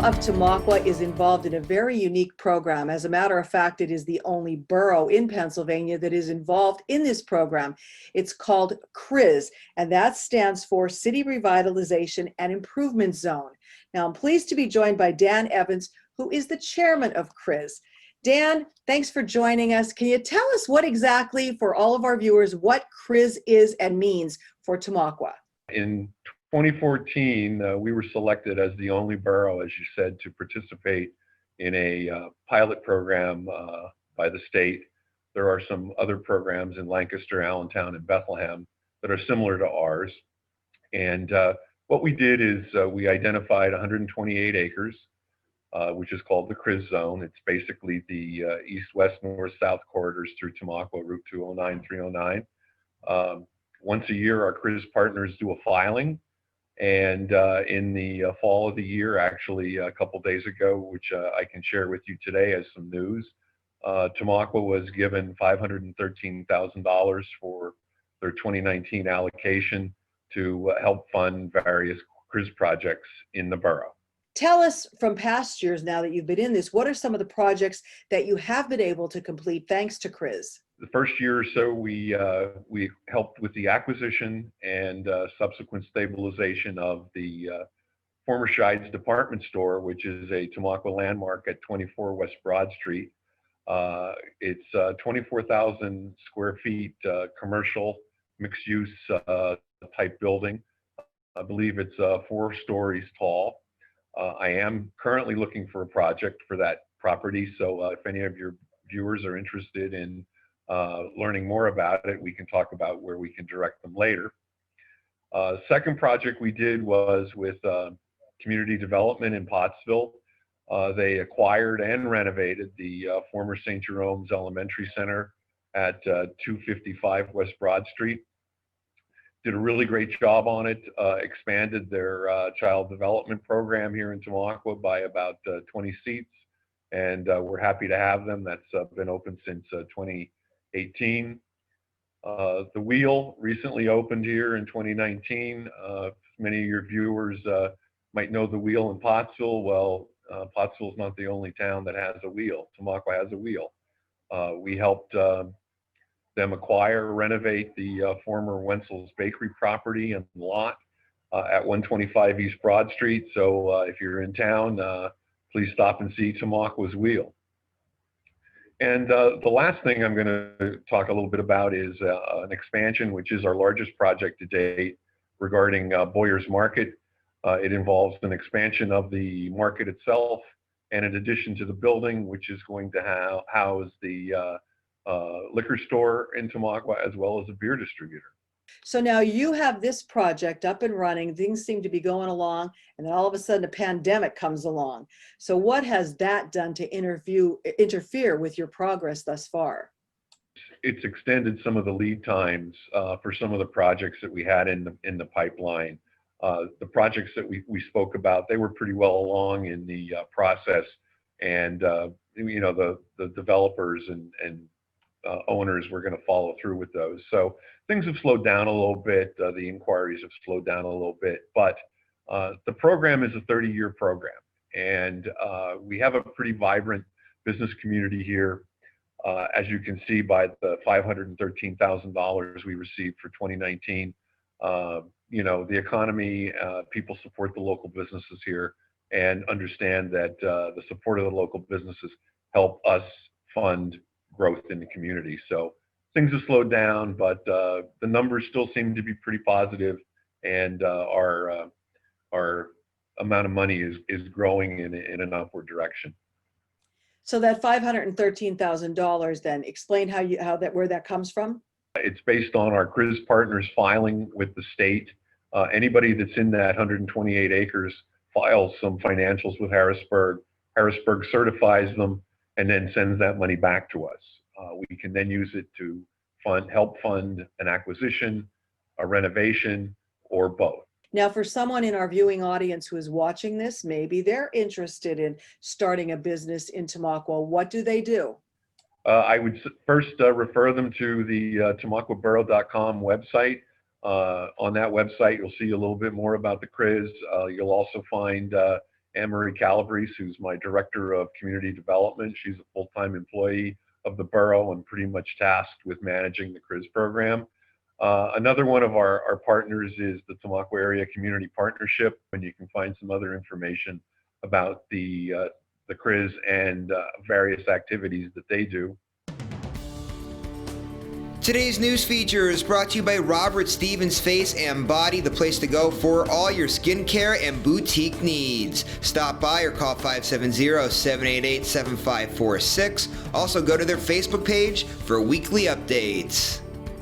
of Tamaqua is involved in a very unique program. As a matter of fact, it is the only borough in Pennsylvania that is involved in this program. It's called CRIZ, and that stands for City Revitalization and Improvement Zone. Now, I'm pleased to be joined by Dan Evans, who is the chairman of CRIZ. Dan, thanks for joining us. Can you tell us what exactly, for all of our viewers, what CRIZ is and means for Tamaqua? In 2014, we were selected as the only borough, as you said, to participate in a pilot program by the state. There are some other programs in Lancaster, Allentown, and Bethlehem that are similar to ours. And what we did is we identified 128 acres, which is called the CRIZ zone. It's basically the east, west, north, south corridors through Tamaqua, Route 209, 309. Once a year, our CRIZ partners do a filing. And in the fall of the year, actually a couple days ago, which I can share with you today as some news, Tamaqua was given $513,000 for their 2019 allocation to help fund various CRIZ projects in the borough. Tell us, from past years now that you've been in this, what are some of the projects that you have been able to complete thanks to CRIZ? The first year or so, we helped with the acquisition and subsequent stabilization of the former Shides department store, which is a Tamaqua landmark at 24 West Broad Street. It's 24,000 square feet commercial mixed-use type building. I believe it's 4 stories tall. I am currently looking for a project for that property, so if any of your viewers are interested in learning more about it, we can talk about where we can direct them later. Second project we did was with community development in Pottsville. They acquired and renovated the former St. Jerome's Elementary Center at 255 West Broad Street. Did a really great job on it, expanded their child development program here in Tamaqua by about 20 seats, and we're happy to have them. That's been open since 2018. The Wheel recently opened here in 2019. Many of your viewers might know the Wheel in Pottsville. Well, Pottsville's not the only town that has a Wheel. Tamaqua has a Wheel. We helped them acquire, renovate the former Wenzel's Bakery property and lot at 125 East Broad Street. So if you're in town, please stop and see Tamaqua's Wheel. And the last thing I'm going to talk a little bit about is an expansion, which is our largest project to date regarding Boyer's Market. It involves an expansion of the market itself, and in addition to the building, which is going to house the liquor store in Tamaqua as well as a beer distributor. So now you have this project up and running, things seem to be going along, and then all of a sudden a pandemic comes along. So what has that done to interfere with your progress thus far? It's extended some of the lead times for some of the projects that we had in the pipeline. The projects that we spoke about, they were pretty well along in the process, and you know, the developers and owners were going to follow through with those. So things have slowed down a little bit. The inquiries have slowed down a little bit, but the program is a 30-year program, and we have a pretty vibrant business community here. As you can see by the $513,000 we received for 2019. You know, the economy, people support the local businesses here and understand that the support of the local businesses help us fund growth in the community. So things have slowed down, but the numbers still seem to be pretty positive, and our amount of money is growing in an upward direction. So that $513,000, then explain where that comes from. It's based on our CRIZ partners filing with the state. Anybody that's in that 128 acres files some financials with Harrisburg. Harrisburg certifies them and then sends that money back to us. We can then use it to help fund an acquisition, a renovation, or both. Now, for someone in our viewing audience who is watching this, maybe they're interested in starting a business in Tamaqua. What do they do? I would first refer them to the TamaquaBorough.com website. On that website, you'll see a little bit more about the CRIZ. You'll also find Anne-Marie Calabrese, who's my Director of Community Development. She's a full-time employee of the borough and pretty much tasked with managing the CRIZ program. Another one of our partners is the Tamaqua Area Community Partnership, and you can find some other information about the CRIZ and various activities that they do. Today's news feature is brought to you by Robert Stevens Face and Body, the place to go for all your skincare and boutique needs. Stop by or call 570-788-7546. Also go to their Facebook page for weekly updates.